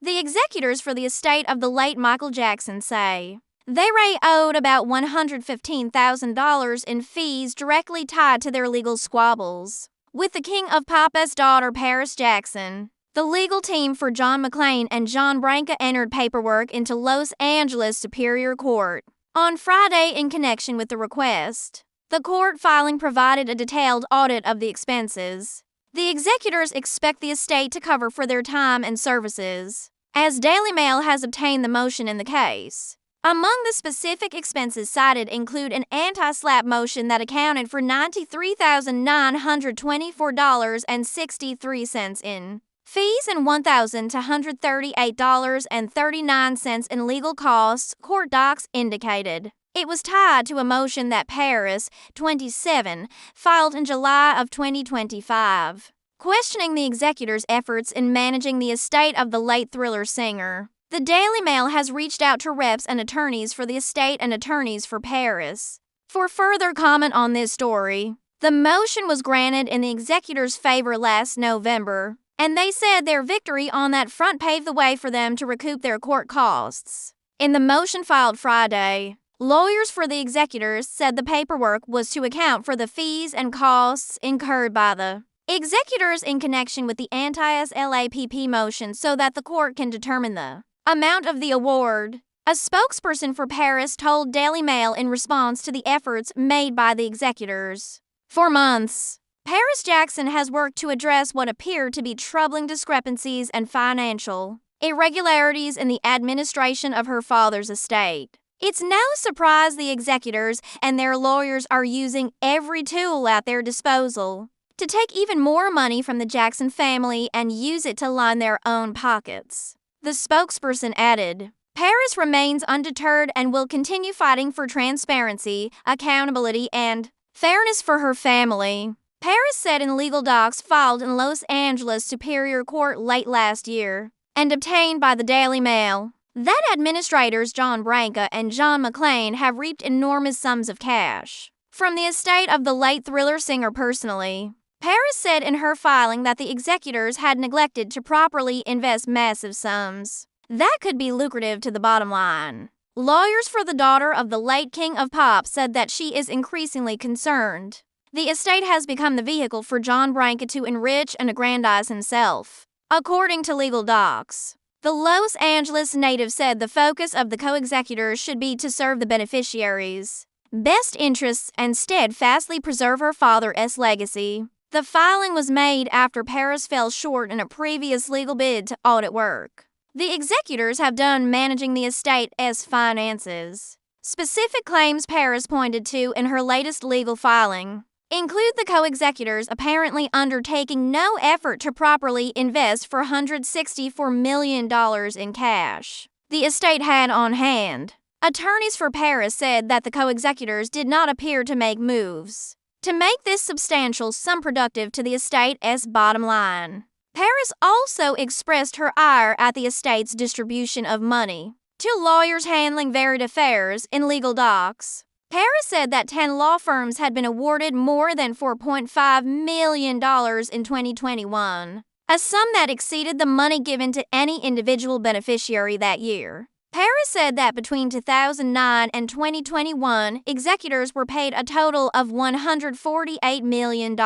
The executors for the estate of the late Michael Jackson say they owed about $115,000 in fees directly tied to their legal squabbles with the King of Pop's daughter, Paris Jackson. The legal team for John McClane and John Branca entered paperwork into Los Angeles Superior Court on Friday in connection with the request. The court filing provided a detailed audit of the expenses the executors expect the estate to cover for their time and services, as Daily Mail has obtained the motion in the case. Among the specific expenses cited include an anti-SLAPP motion that accounted for $93,924.63 in fees and $1,238.39 in legal costs, court docs indicated. It was tied to a motion that Paris, 27, filed in July of 2025, questioning the executors' efforts in managing the estate of the late Thriller singer. The Daily Mail has reached out to reps and attorneys for the estate and attorneys for Paris for further comment on this story. The motion was granted in the executors' favor last November, and they said their victory on that front paved the way for them to recoup their court costs. In the motion filed Friday, lawyers for the executors said the paperwork was to account for the fees and costs incurred by the executors in connection with the anti-SLAPP motion so that the court can determine the amount of the award. A spokesperson for Paris told Daily Mail in response to the efforts made by the executors. For months, Paris Jackson has worked to address what appear to be troubling discrepancies and financial irregularities in the administration of her father's estate. It's no surprise the executors and their lawyers are using every tool at their disposal to take even more money from the Jackson family and use it to line their own pockets. The spokesperson added, Paris remains undeterred and will continue fighting for transparency, accountability, and fairness for her family. Paris said in legal docs filed in Los Angeles Superior Court late last year and obtained by the Daily Mail that administrators John Branca and John McClane have reaped enormous sums of cash from the estate of the late Thriller singer personally. Paris said in her filing that the executors had neglected to properly invest massive sums that could be lucrative to the bottom line. Lawyers for the daughter of the late King of Pop said that she is increasingly concerned the estate has become the vehicle for John Branca to enrich and aggrandize himself. According to legal docs, the Los Angeles native said the focus of the co-executors should be to serve the beneficiaries' best interests and steadfastly preserve her father's legacy. The filing was made after Paris fell short in a previous legal bid to audit work the executors have done managing the estate's finances. Specific claims Paris pointed to in her latest legal filing include the co-executors apparently undertaking no effort to properly invest for $164 million in cash the estate had on hand. Attorneys for Paris said that the co-executors did not appear to make moves to make this substantial sum productive to the estate's bottom line. Paris also expressed her ire at the estate's distribution of money to lawyers handling varied affairs in legal docs. Paris said that 10 law firms had been awarded more than $4.5 million in 2021, a sum that exceeded the money given to any individual beneficiary that year. Paris said that between 2009 and 2021, executors were paid a total of $148 million.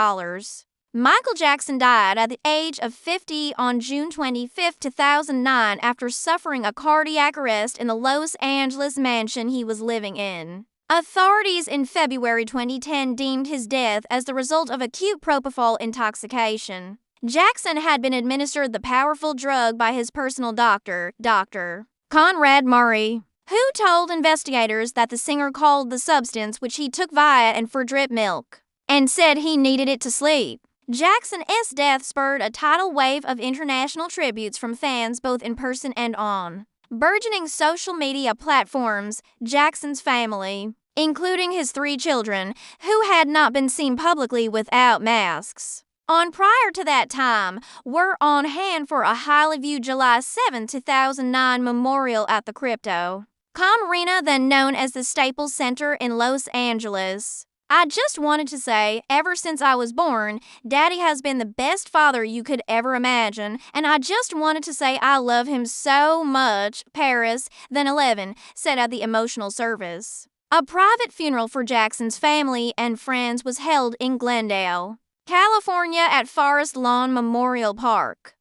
Michael Jackson died at the age of 50 on June 25, 2009 after suffering a cardiac arrest in the Los Angeles mansion he was living in. Authorities in February 2010 deemed his death as the result of acute propofol intoxication. Jackson had been administered the powerful drug by his personal doctor, Dr. Conrad Murray, who told investigators that the singer called the substance which he took via and for drip milk, and said he needed it to sleep. Jackson's death spurred a tidal wave of international tributes from fans both in person and on burgeoning social media platforms. Jackson's family, including his 3 children, who had not been seen publicly without masks prior to that time, were on hand for a highly viewed July 7, 2009 memorial at the Crypto.com Arena, then known as the Staples Center in Los Angeles. I just wanted to say, ever since I was born, Daddy has been the best father you could ever imagine, and I just wanted to say I love him so much, Paris, then 11, said at the emotional service. A private funeral for Jackson's family and friends was held in Glendale, California at Forest Lawn Memorial Park.